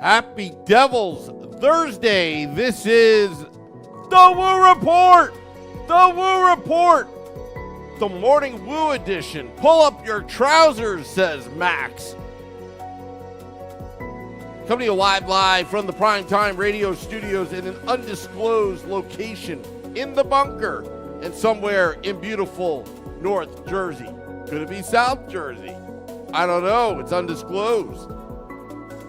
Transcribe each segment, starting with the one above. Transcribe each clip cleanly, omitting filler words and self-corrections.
Happy Devils Thursday. This is the Woo Report. The Woo Report. The Morning Woo edition. Pull up your trousers, says Max. Coming to you live from the Primetime Radio Studios in an undisclosed location in the bunker and somewhere in beautiful North Jersey. Could it be South Jersey? I don't know. It's undisclosed.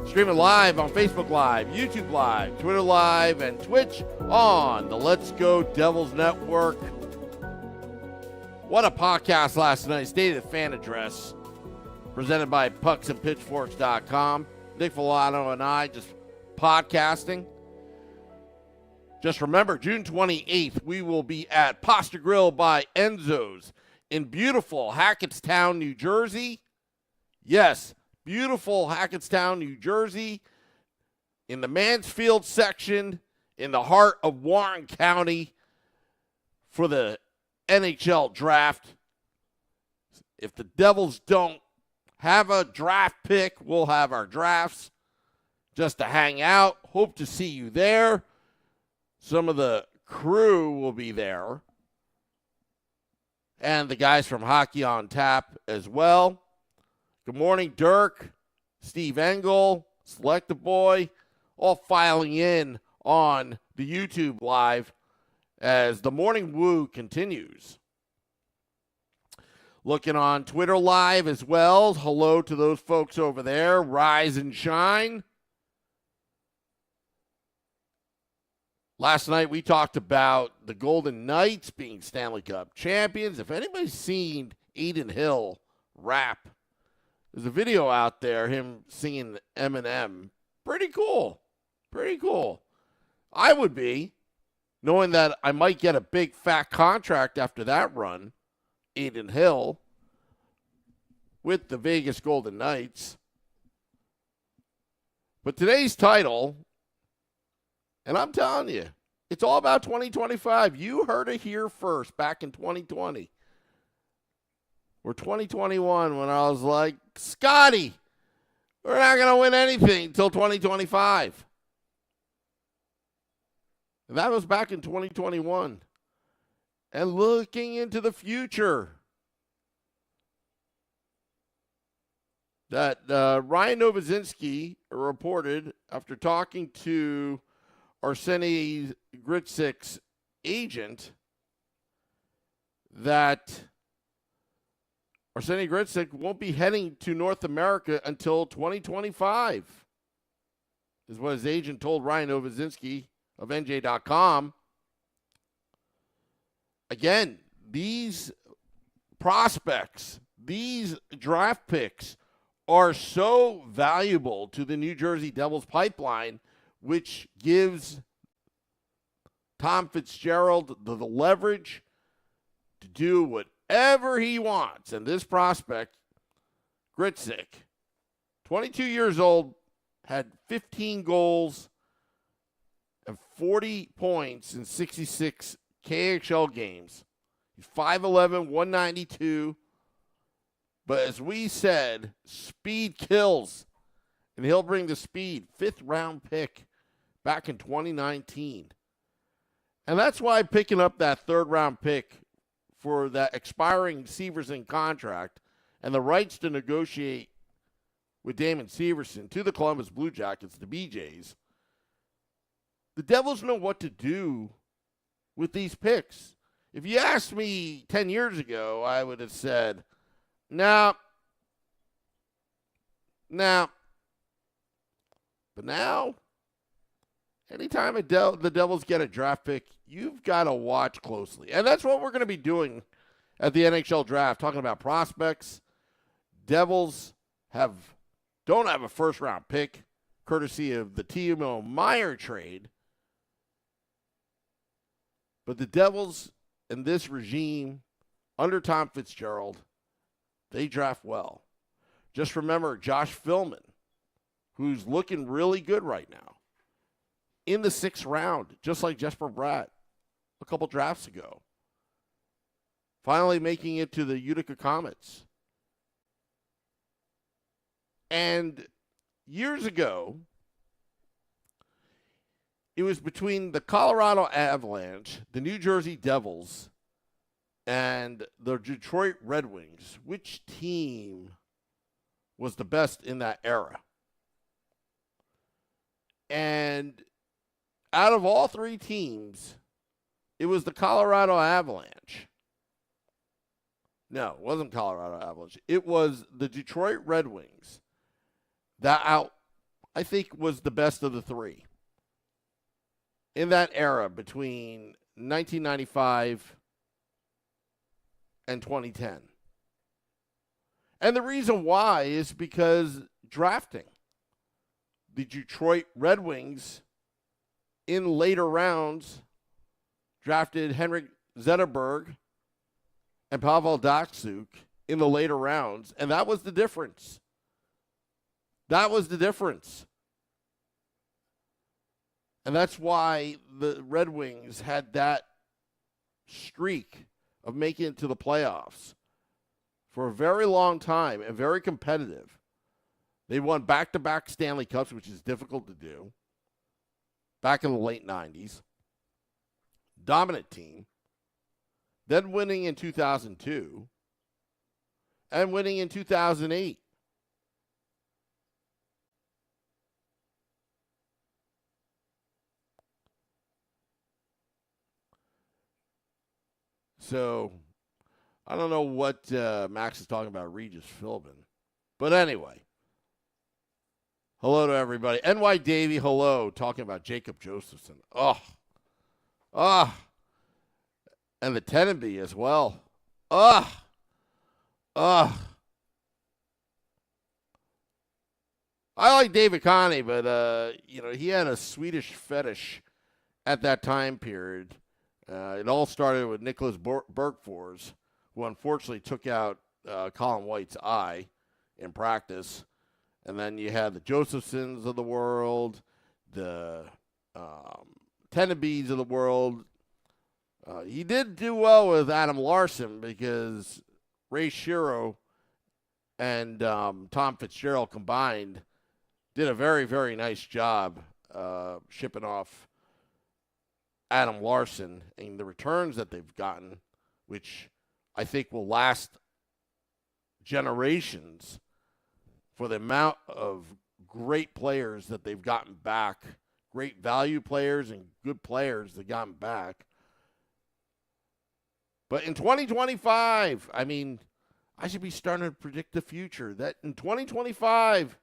Streaming live on Facebook Live, YouTube Live, Twitter Live, and Twitch on the Let's Go Devils Network. What a podcast last night. State of the Fan Address, presented by pucksandpitchforks.com. Nick Villano and I just podcasting. Just remember, June 28th, we will be at Pasta Grill by Enzo's in beautiful Hackettstown, New Jersey. Yes, beautiful Hackettstown, New Jersey, in the Mansfield section, in the heart of Warren County for the NHL draft. If the Devils don't have a draft pick, we'll have our drafts just to hang out. Hope to see you there. Some of the crew will be there. And the guys from Hockey on Tap as well. Good morning, Dirk, Steve Engel, Selecta Boy, all filing in on the YouTube Live as the Morning Woo continues. Looking on Twitter Live as well. Hello to those folks over there. Rise and shine. Last night we talked about the Golden Knights being Stanley Cup champions. If anybody's seen Aiden Hill rap, there's a video out there, him singing Eminem. Pretty cool. Pretty cool. I would be, knowing that I might get a big fat contract after that run, Aiden Hill, with the Vegas Golden Knights. But today's title, and I'm telling you, it's all about 2025. You heard it here first back in 2020. Or 2021 when I was like, Scotty, we're not going to win anything until 2025. And that was back in 2021. And looking into the future, that Ryan Novozinsky reported after talking to Arseni Gritsyuk's agent that Arseni Gritsyuk won't be heading to North America until 2025, is what his agent told Ryan Novozinsky of NJ.com. Again, these prospects, these draft picks are so valuable to the New Jersey Devils pipeline, which gives Tom Fitzgerald the leverage to do whatever he wants. And this prospect, Gritsyuk, 22 years old, had 15 goals and 40 points in 66 KHL games. He's 5'11", 192. But as we said, speed kills. And he'll bring the speed. 5th round pick back in 2019. And that's why picking up that 3rd round pick for that expiring Severson contract and the rights to negotiate with Damon Severson to the Columbus Blue Jackets, the BJs, the Devils know what to do with these picks. If you asked me 10 years ago, I would have said, no. But now, anytime the Devils get a draft pick, you've got to watch closely. And that's what we're going to be doing at the NHL draft, talking about prospects. Devils don't have a first-round pick, courtesy of the Timo Meier trade. But the Devils in this regime, under Tom Fitzgerald, they draft well. Just remember Josh Philman, who's looking really good right now, in the 6th round, just like Jesper Bratt a couple drafts ago. Finally making it to the Utica Comets. And years ago, it was between the Colorado Avalanche, the New Jersey Devils, and the Detroit Red Wings. Which team was the best in that era? And out of all three teams, it was the Colorado Avalanche. No, it wasn't Colorado Avalanche. It was the Detroit Red Wings. I think, was the best of the three in that era between 1995 and 2010. And the reason why is because drafting. The Detroit Red Wings in later rounds drafted Henrik Zetterberg and Pavel Datsyuk in the later rounds, and that was the difference. That was the difference. And that's why the Red Wings had that streak of making it to the playoffs for a very long time and very competitive. They won back-to-back Stanley Cups, which is difficult to do, back in the late 90s. Dominant team. Then winning in 2002 and winning in 2008. So, I don't know what Max is talking about, Regis Philbin. But anyway, hello to everybody. NY Davey, hello, talking about Jacob Josephson. And the Tenenby as well. I like David Connie, but, he had a Swedish fetish at that time period. It all started with Nicholas Bergfors, who unfortunately took out Colin White's eye in practice. And then you had the Josephsons of the world, the Tenenbys of the world. He did do well with Adam Larson because Ray Shero and Tom Fitzgerald combined did a very, very nice job shipping off Adam Larson and the returns that they've gotten, which I think will last generations for the amount of great players that they've gotten back, great value players and good players they've gotten back. But in 2025, I should be starting to predict the future, that in 2025,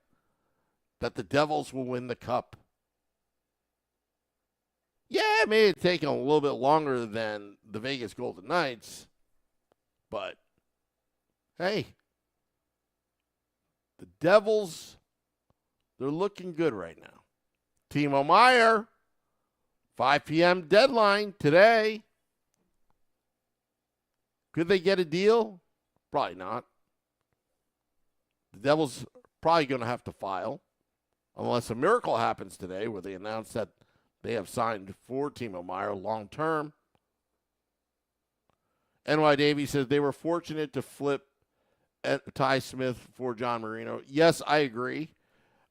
that the Devils will win the Cup. Yeah, it may have taken a little bit longer than the Vegas Golden Knights, but hey, the Devils, they're looking good right now. Timo Meier, 5 p.m. deadline today. Could they get a deal? Probably not. The Devils probably going to have to file, unless a miracle happens today where they announce that they have signed for Timo Meier long term. NY Davey says they were fortunate to flip Ty Smith for John Marino. Yes, I agree.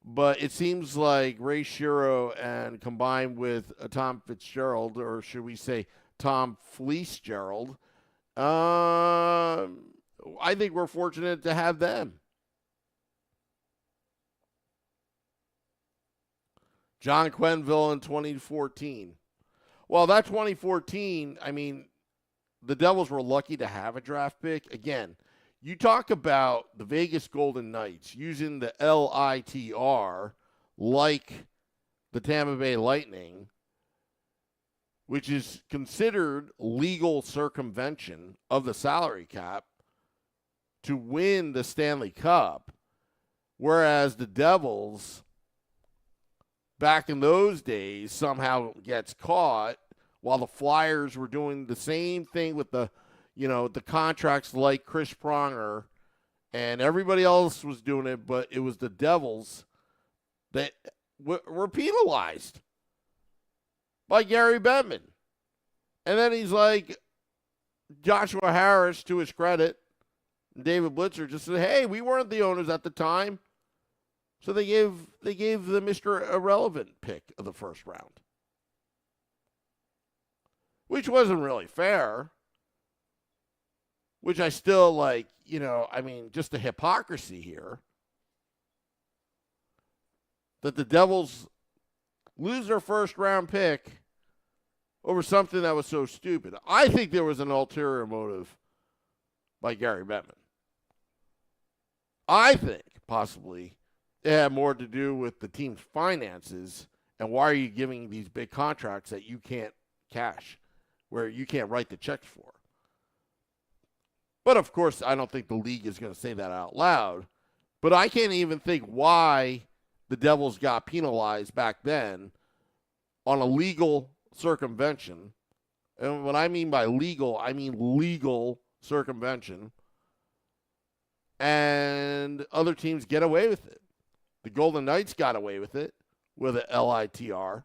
But it seems like Ray Shero and combined with Tom Fitzgerald, or should we say Tom Fleece-Gerald, I think we're fortunate to have them. John Quenneville in 2014. Well, that 2014, the Devils were lucky to have a draft pick. Again, you talk about the Vegas Golden Knights using the LITR like the Tampa Bay Lightning, which is considered legal circumvention of the salary cap to win the Stanley Cup, whereas the Devils back in those days somehow gets caught while the Flyers were doing the same thing with the contracts like Chris Pronger and everybody else was doing it, but it was the Devils that were penalized by Gary Bettman. And then he's like, Joshua Harris, to his credit, David Blitzer just said, hey, we weren't the owners at the time. So they gave the Mr. Irrelevant pick of the first round. which wasn't really fair, which I still like, just the hypocrisy here, that the Devils lose their first-round pick over something that was so stupid. I think there was an ulterior motive by Gary Bettman. I think possibly it had more to do with the team's finances and why are you giving these big contracts that you can't cash, where you can't write the checks for. But, of course, I don't think the league is going to say that out loud. But I can't even think why the Devils got penalized back then on a legal circumvention. And what I mean by legal, I mean legal circumvention. And other teams get away with it. The Golden Knights got away with it with a LITR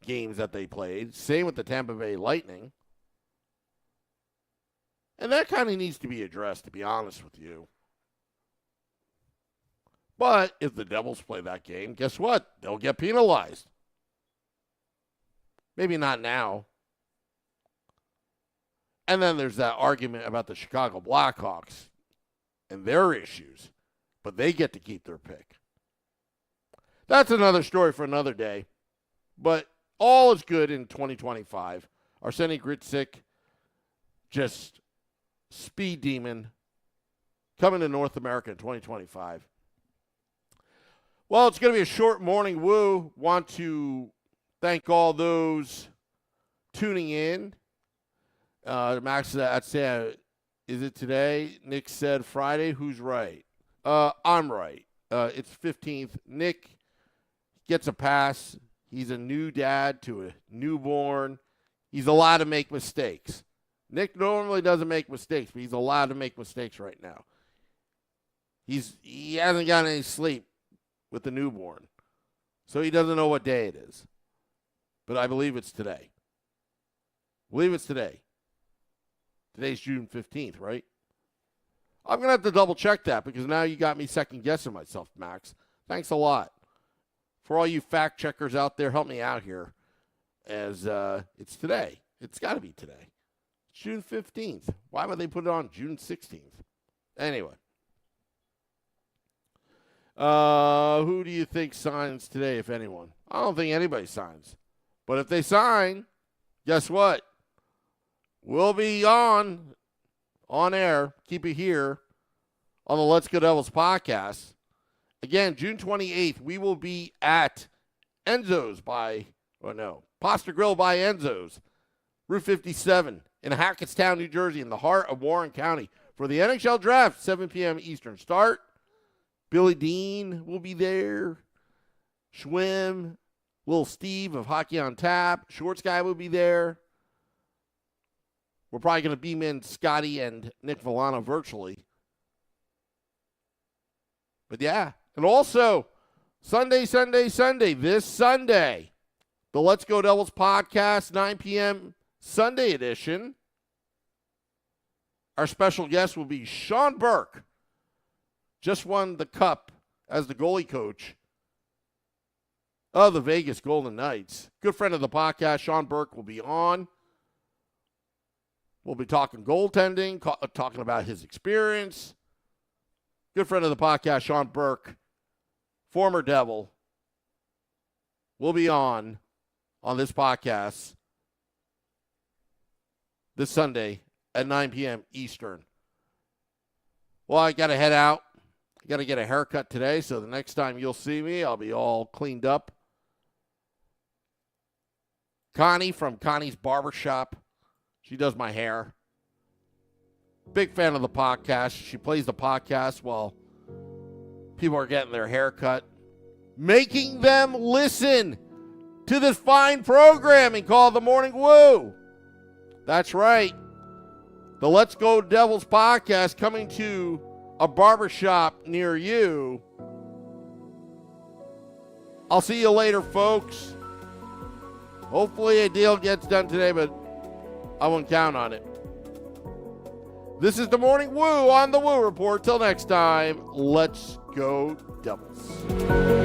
games that they played. Same with the Tampa Bay Lightning. And that kind of needs to be addressed, to be honest with you. But if the Devils play that game, guess what? They'll get penalized. Maybe not now. And then there's that argument about the Chicago Blackhawks and their issues. But they get to keep their pick. That's another story for another day. But all is good in 2025. Arseni Gritsyuk, just speed demon, coming to North America in 2025. Well, it's going to be a short morning woo. Want to thank all those tuning in. Max said, is it today? Nick said Friday. Who's right? I'm right. It's 15th. Nick gets a pass. He's a new dad to a newborn. He's allowed to make mistakes. Nick normally doesn't make mistakes, but he's allowed to make mistakes right now. He hasn't gotten any sleep with the newborn, so he doesn't know what day it is. But I believe it's today. Today's June 15th, right? I'm going to have to double check that because now you got me second guessing myself, Max. Thanks a lot. For all you fact checkers out there, help me out here as it's today. It's got to be today. It's June 15th. Why would they put it on June 16th? Anyway. Who do you think signs today, if anyone? I don't think anybody signs. But if they sign, guess what? We'll be on air. Keep it here on the Let's Go Devils podcast. Again, June 28th, we will be at Pasta Grill by Enzo's, Route 57 in Hackettstown, New Jersey, in the heart of Warren County for the NHL Draft, 7 p.m. Eastern start. Billy Dean will be there. Schwim, Little Steve of Hockey on Tap. Shorts Guy will be there. We're probably going to beam in Scotty and Nick Villano virtually. But yeah. And also, Sunday, this Sunday, the Let's Go Devils podcast, 9 p.m. Sunday edition. Our special guest will be Sean Burke. Just won the cup as the goalie coach of the Vegas Golden Knights. Good friend of the podcast, Sean Burke, will be on. We'll be talking goaltending, talking about his experience. Good friend of the podcast, Sean Burke, former Devil, will be on this podcast this Sunday at 9 p.m. Eastern. Well, I got to head out. I got to get a haircut today, so the next time you'll see me, I'll be all cleaned up. Connie from Connie's Barbershop. She does my hair. Big fan of the podcast. She plays the podcast while people are getting their hair cut, making them listen to this fine programming called The Morning Woo. That's right. The Let's Go Devils podcast coming to a barbershop near you. I'll see you later, folks. Hopefully a deal gets done today, but I won't count on it. This is The Morning Woo on The Woo Report. Till next time, let's go Devils.